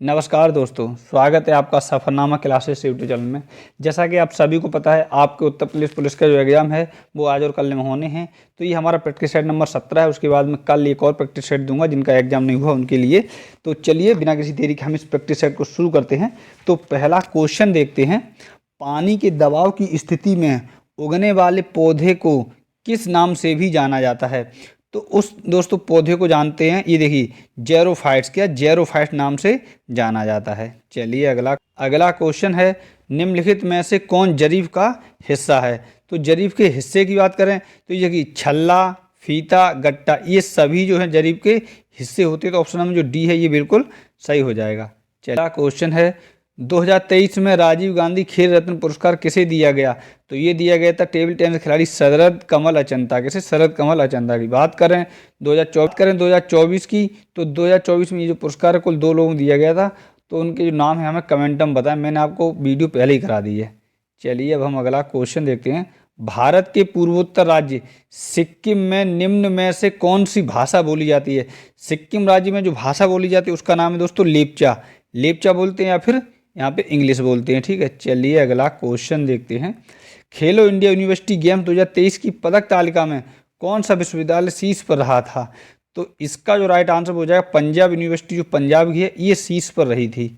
नमस्कार दोस्तों, स्वागत है आपका सफ़रनामा क्लासेस यूट्यूब चैनल में। जैसा कि आप सभी को पता है, आपके उत्तर प्रदेश पुलिस का जो एग्ज़ाम है वो आज और कल में होने हैं। तो ये हमारा प्रैक्टिस सेट नंबर 17 है। उसके बाद में कल एक और प्रैक्टिस सेट दूंगा जिनका एग्ज़ाम नहीं हुआ उनके लिए। तो चलिए बिना किसी देरी के हम इस प्रैक्टिस सेट को शुरू करते हैं। तो पहला क्वेश्चन देखते हैं, पानी के दबाव की स्थिति में उगने वाले पौधे को किस नाम से भी जाना जाता है? तो उस दोस्तों पौधे को जानते हैं, ये देखिए जेरोफाइट्स, क्या जेरोफाइट्स नाम से जाना जाता है। चलिए अगला क्वेश्चन है, निम्नलिखित में से कौन जरीफ का हिस्सा है? तो जरीफ के हिस्से की बात करें तो ये कि छल्ला, फीता, गट्टा, ये सभी जो है जरीफ के हिस्से होते हैं। तो ऑप्शन नंबर जो डी है ये बिल्कुल सही हो जाएगा। चला क्वेश्चन है, 2023 में राजीव गांधी खेल रत्न पुरस्कार किसे दिया गया? तो ये दिया गया था टेबल टेनिस खिलाड़ी शरद कमल अचंता। किसे? शरद कमल अचंता की बात करें 2024 की, तो 2024 में ये जो पुरस्कार है कुल 2 लोगों को दिया गया था। तो उनके जो नाम है हमें कमेंटम बताएं, मैंने आपको वीडियो पहले ही करा दी है। चलिए अब हम अगला क्वेश्चन देखते हैं, भारत के पूर्वोत्तर राज्य सिक्किम में निम्न में से कौन सी भाषा बोली जाती है? सिक्किम राज्य में जो भाषा बोली जाती है उसका नाम है दोस्तों लेप्चा। लेप्चा बोलते हैं या फिर यहाँ पे इंग्लिश बोलते हैं। ठीक है, चलिए अगला क्वेश्चन देखते हैं, खेलो इंडिया यूनिवर्सिटी गेम 2023 की पदक तालिका में कौन सा विश्वविद्यालय शीर्ष पर रहा था? तो इसका जो राइट आंसर हो जाएगा पंजाब यूनिवर्सिटी, जो पंजाब की है ये शीर्ष पर रही थी।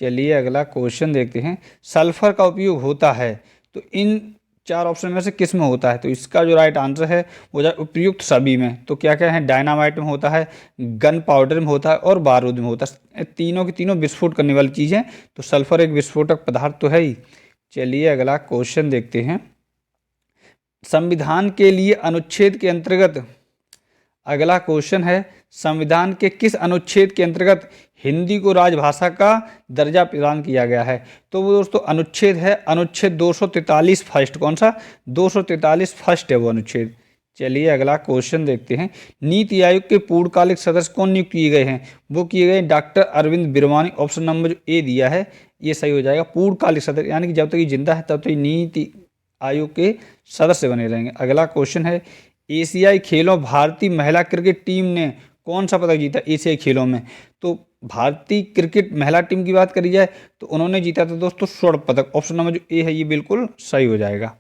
चलिए अगला क्वेश्चन देखते हैं, सल्फर का उपयोग होता है तो इन 4 ऑप्शन में से किस में होता है? तो इसका जो राइट आंसर है वो जाए उपयुक्त सभी में। तो क्या क्या है, डायनामाइट में होता है, गन पाउडर में होता है और बारूद में होता है। तीनों की तीनों विस्फोट करने वाली चीज़ है। तो सल्फर एक विस्फोटक पदार्थ तो है ही। चलिए अगला क्वेश्चन देखते हैं, संविधान के लिए अनुच्छेद के अंतर्गत, अगला क्वेश्चन है, संविधान के किस अनुच्छेद के अंतर्गत हिंदी को राजभाषा का दर्जा प्रदान किया गया है? तो वो दोस्तों अनुच्छेद है अनुच्छेद 243 फर्स्ट। कौन सा? 243 फर्स्ट है वो अनुच्छेद। चलिए अगला क्वेश्चन देखते हैं, नीति आयोग के पूर्णकालिक सदस्य कौन नियुक्त किए गए हैं? वो किए गए doctor Arvind Birwani. Option number जो ए दिया है ये सही हो जाएगा। पूर्णकालिक सदस्य यानी कि जब तक ये जिंदा है तब तक नीति आयोग के सदस्य बने रहेंगे। अगला क्वेश्चन है, एशियाई खेलों भारतीय महिला क्रिकेट टीम ने कौन सा पदक जीता एशियाई खेलों में? तो भारतीय क्रिकेट महिला टीम की बात करी जाए तो उन्होंने जीता था दोस्तों स्वर्ण पदक। ऑप्शन नंबर जो ए है ये बिल्कुल सही हो जाएगा।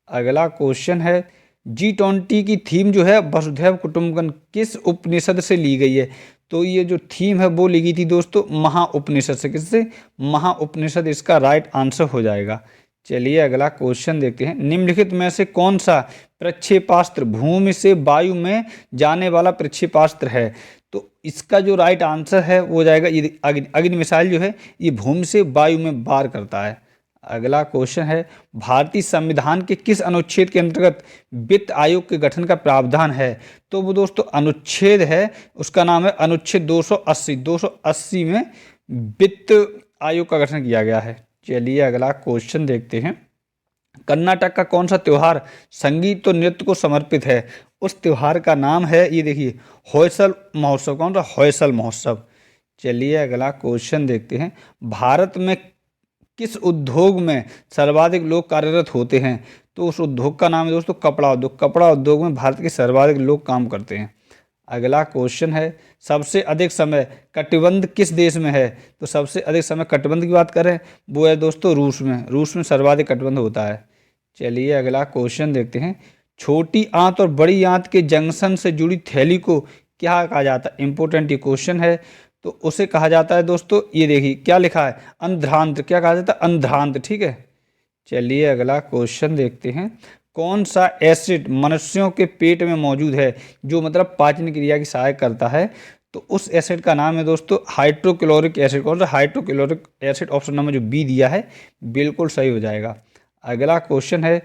अगला क्वेश्चन है, G20 की थीम जो है वसुधैव कुटुंबकम किस उपनिषद से ली गई है? तो ये जो थीम है वो ली गई थी दोस्तों महाउपनिषद से। किससे? महाउपनिषद इसका राइट आंसर हो जाएगा। चलिए अगला क्वेश्चन देखते हैं, निम्नलिखित में से कौन सा प्रक्षेपास्त्र भूमि से वायु में जाने वाला प्रक्षेपास्त्र है? तो इसका जो राइट आंसर है वो जाएगा ये अग्नि मिसाइल जो है ये भूमि से वायु में वार करता है। अगला क्वेश्चन है, भारतीय संविधान के किस अनुच्छेद के अंतर्गत वित्त आयोग के गठन का प्रावधान है? तो वो दोस्तों अनुच्छेद है, उसका नाम है अनुच्छेद 280। 280 में वित्त आयोग का गठन किया गया है। चलिए अगला क्वेश्चन देखते हैं, कर्नाटक का कौन सा त्यौहार संगीत और नृत्य को समर्पित है? उस त्यौहार का नाम है ये देखिए होयसल महोत्सव। कौन सा? होयसल महोत्सव। चलिए अगला क्वेश्चन देखते हैं, भारत में किस उद्योग में सर्वाधिक लोग कार्यरत होते हैं? तो उस उद्योग का नाम है दोस्तों कपड़ा उद्योग। कपड़ा उद्योग में भारत के सर्वाधिक लोग काम करते हैं। अगला क्वेश्चन है, सबसे अधिक समय कटिबंध किस देश में है? तो सबसे अधिक समय कटिबंध की बात करें वो है दोस्तों रूस में। रूस में सर्वाधिक कटिबंध होता है। चलिए अगला क्वेश्चन देखते हैं, छोटी आंत और बड़ी आंत के जंक्शन से जुड़ी थैली को क्या कहा जाता है? इंपॉर्टेंट ये क्वेश्चन है। तो उसे कहा जाता है दोस्तों, ये देखिए क्या लिखा है, अंध्रांत्र। क्या कहा जाता है? अंध्रांत्र। ठीक है। चलिए अगला क्वेश्चन देखते हैं, कौन सा एसिड मनुष्यों के पेट में मौजूद है जो मतलब पाचन क्रिया की सहायक करता है? तो उस एसिड का नाम है दोस्तों हाइड्रोक्लोरिक एसिड। कौन सा? Hydrochloric acid. ऑप्शन नंबर जो बी दिया है बिल्कुल सही हो जाएगा। अगला क्वेश्चन है,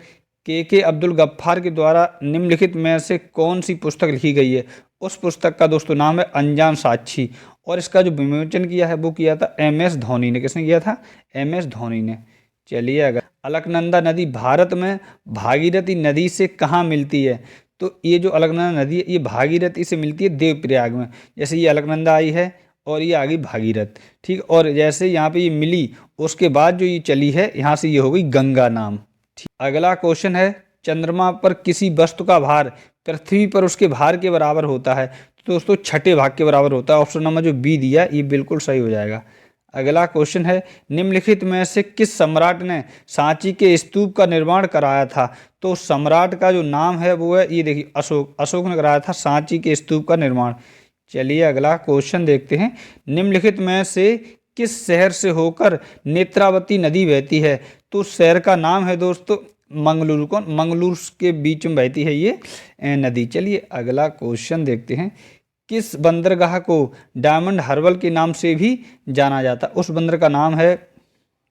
के अब्दुल गफ्फार के द्वारा निम्नलिखित में से कौन सी पुस्तक लिखी गई है? उस पुस्तक का दोस्तों नाम है अनजान साक्षी। और इसका जो विमोचन किया है वो किया था MS धोनी ने। किसने किया था? MS धोनी ने। चलिए अगर अलकनंदा नदी भारत में भागीरथी नदी से कहाँ मिलती है? तो ये जो अलकनंदा नदी है ये भागीरथी से मिलती है देवप्रयाग में। जैसे ये अलकनंदा आई है और ये आ गई भागीरथ। ठीक, और जैसे यहाँ पे ये मिली उसके बाद जो ये चली है यहाँ से ये हो गई गंगा नाम। अगला क्वेश्चन है, चंद्रमा पर किसी वस्तु का भार पृथ्वी पर उसके भार के बराबर होता है? तो दोस्तों छठे भाग के बराबर होता है। ऑप्शन नंबर जो बी दिया ये बिल्कुल सही हो जाएगा। अगला क्वेश्चन है, निम्नलिखित में से किस सम्राट ने सांची के स्तूप का निर्माण कराया था? तो सम्राट का जो नाम है वो है, ये देखिए, अशोक। अशोक ने कराया था सांची के स्तूप का निर्माण। चलिए अगला क्वेश्चन देखते हैं, निम्नलिखित में से किस शहर से होकर नेत्रावती नदी बहती है? तो शहर का नाम है दोस्तों मंगलुरु। कौन? मंगलुरु के बीच में बहती है ये नदी। चलिए अगला क्वेश्चन देखते हैं, किस बंदरगाह को डायमंड हार्बर के नाम से भी जाना जाता? उस बंदर का नाम है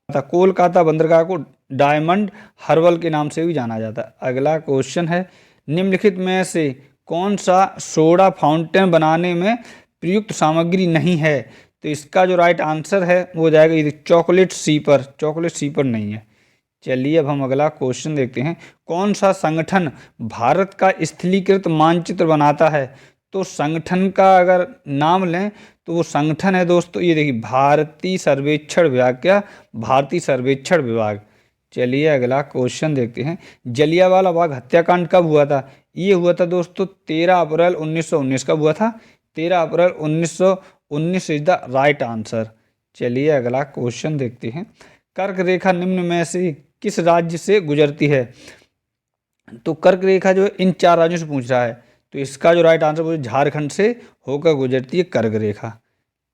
कोलकाता बंदरगाह को डायमंड हार्बर के नाम से भी जाना जाता है। अगला क्वेश्चन है, निम्नलिखित में से कौन सा सोडा फाउंटेन बनाने में प्रयुक्त सामग्री नहीं है? तो इसका जो राइट आंसर है वो हो जाएगा ये चॉकलेट सीपर। चॉकलेट सीपर नहीं है। चलिए अब हम अगला क्वेश्चन देखते हैं, कौन सा संगठन भारत का स्थलीकृत मानचित्र बनाता है? तो संगठन का अगर नाम लें तो वो संगठन है दोस्तों, ये देखिए, भारतीय सर्वेक्षण विभाग। क्या? भारतीय सर्वेक्षण विभाग। चलिए अगला क्वेश्चन देखते हैं, जलियांवाला बाग हत्याकांड कब हुआ था? ये हुआ था दोस्तों 13 अप्रैल 1919। कब हुआ था? 13 अप्रैल 1919 इज द राइट आंसर। चलिए अगला क्वेश्चन देखते हैं, कर्क रेखा निम्न में से किस राज्य से गुजरती है? तो कर्क रेखा जो है इन 4 राज्यों से पूछ रहा है, तो इसका जो राइट आंसर वो झारखंड से होकर गुजरती है कर्क रेखा।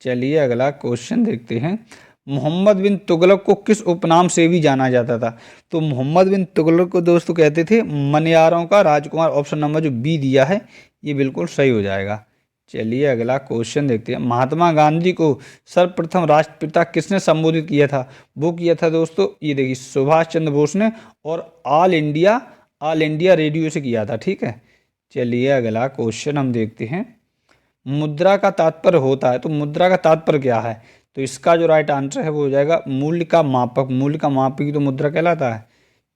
चलिए अगला क्वेश्चन देखते हैं, मोहम्मद बिन तुगलक को किस उपनाम से भी जाना जाता था? तो मोहम्मद बिन तुगलक को दोस्तों कहते थे मनियारों का राजकुमार। ऑप्शन नंबर जो बी दिया है ये बिल्कुल सही हो जाएगा। चलिए अगला क्वेश्चन देखते हैं, महात्मा गांधी को सर्वप्रथम राष्ट्रपिता किसने संबोधित किया था? वो किया था दोस्तों, ये देखिए, सुभाष चंद्र बोस ने, और ऑल इंडिया रेडियो से किया था। ठीक है। चलिए अगला क्वेश्चन हम देखते हैं, मुद्रा का तात्पर्य होता है। तो मुद्रा का तात्पर्य क्या है? तो इसका जो राइट आंसर है वो हो जाएगा मूल्य का मापक। मूल्य का मापक ही तो मुद्रा कहलाता है।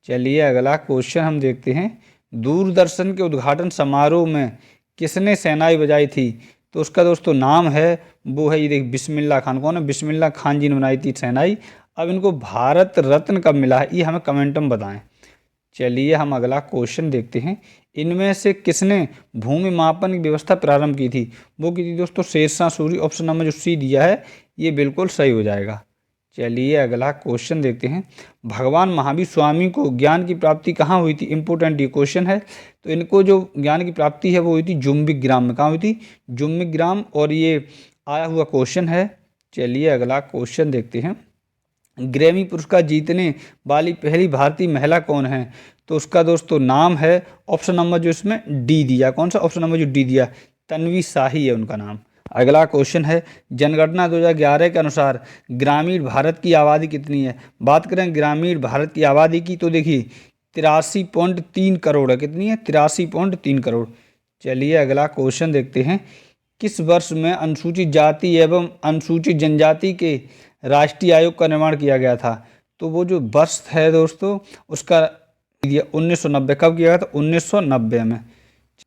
चलिए अगला क्वेश्चन हम देखते हैं, दूरदर्शन के उद्घाटन समारोह में किसने शहनाई बजाई थी? तो उसका दोस्तों नाम है वो है, ये देखिए, बिस्मिल्लाह खान। कौन है? बिस्मिल्लाह खान जी ने बनाई थी शहनाई। अब इनको भारत रत्न कब मिला है ये हमें कमेंट में बताएं। चलिए हम अगला क्वेश्चन देखते हैं, इनमें से किसने भूमि मापन की व्यवस्था प्रारंभ की थी? वो की थी दोस्तों शेरशाह सूरी। ऑप्शन नंबर जो सी दिया है ये बिल्कुल सही हो जाएगा। चलिए अगला क्वेश्चन देखते हैं, भगवान महावीर स्वामी को ज्ञान की प्राप्ति कहाँ हुई थी? इंपोर्टेंट ये क्वेश्चन है। तो इनको जो ज्ञान की प्राप्ति है वो हुई थी जुम्बिक ग्राम में। कहाँ हुई थी? जुम्बिक ग्राम। और ये आया हुआ क्वेश्चन है। चलिए अगला क्वेश्चन देखते हैं, ग्रैमी पुरस्कार जीतने वाली पहली भारतीय महिला कौन है? तो उसका दोस्तों नाम है, ऑप्शन नंबर जो इसमें डी दिया। कौन सा? ऑप्शन नंबर जो डी दिया, तन्वी शाही है उनका नाम। अगला क्वेश्चन है, जनगणना 2011 के अनुसार ग्रामीण भारत की आबादी कितनी है? बात करें ग्रामीण भारत की आबादी की तो देखिए 83.3 करोड़ है। कितनी है? 83.3 करोड़। चलिए अगला क्वेश्चन देखते हैं, किस वर्ष में अनुसूचित जाति एवं अनुसूचित जनजाति के राष्ट्रीय आयोग का निर्माण किया गया था? तो वो जो वर्ष है दोस्तों उसका 1990। कब किया गया था? 1990 में।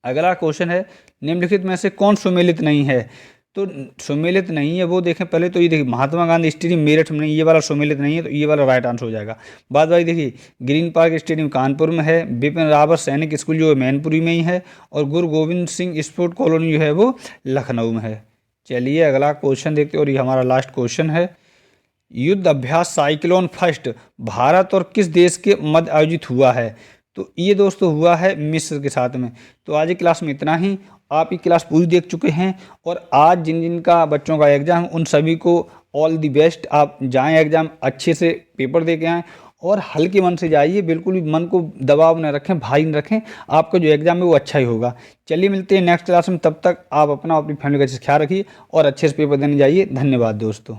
अगला क्वेश्चन है, निम्नलिखित में से कौन सुमेलित नहीं है? तो सुमेलित नहीं है वो देखें पहले, तो ये देखिए, महात्मा गांधी स्टेडियम मेरठ में नहीं, ये वाला सुमेलित नहीं है, तो ये वाला राइट आंसर हो जाएगा। बाद बाकी देखिए, ग्रीन पार्क स्टेडियम कानपुर में है, बिपिन रावत सैनिक स्कूल जो है मैनपुरी में ही है, और गुरु गोविंद सिंह स्पोर्ट कॉलोनी जो है वो लखनऊ में है। चलिए अगला क्वेश्चन देखते हैं, और ये हमारा लास्ट क्वेश्चन है, युद्ध अभ्यास साइक्लोन फर्स्ट भारत और किस देश के मध्य आयोजित हुआ है? तो ये दोस्तों हुआ है मिस्र के साथ में। तो आज की क्लास में इतना ही। आप ये क्लास पूरी देख चुके हैं, और आज जिन जिन का बच्चों का एग्ज़ाम उन सभी को ऑल दी बेस्ट। आप जाएं एग्ज़ाम अच्छे से पेपर दे के आएँ, और हल्के मन से जाइए, बिल्कुल भी मन को दबाव न रखें, भारी न रखें। आपका जो एग्ज़ाम है वो अच्छा ही होगा। चलिए मिलते हैं नेक्स्ट क्लास में, तब तक आप अपना अपनी फैमिली का ख्याल रखिए और अच्छे से पेपर देने जाइए। धन्यवाद दोस्तों।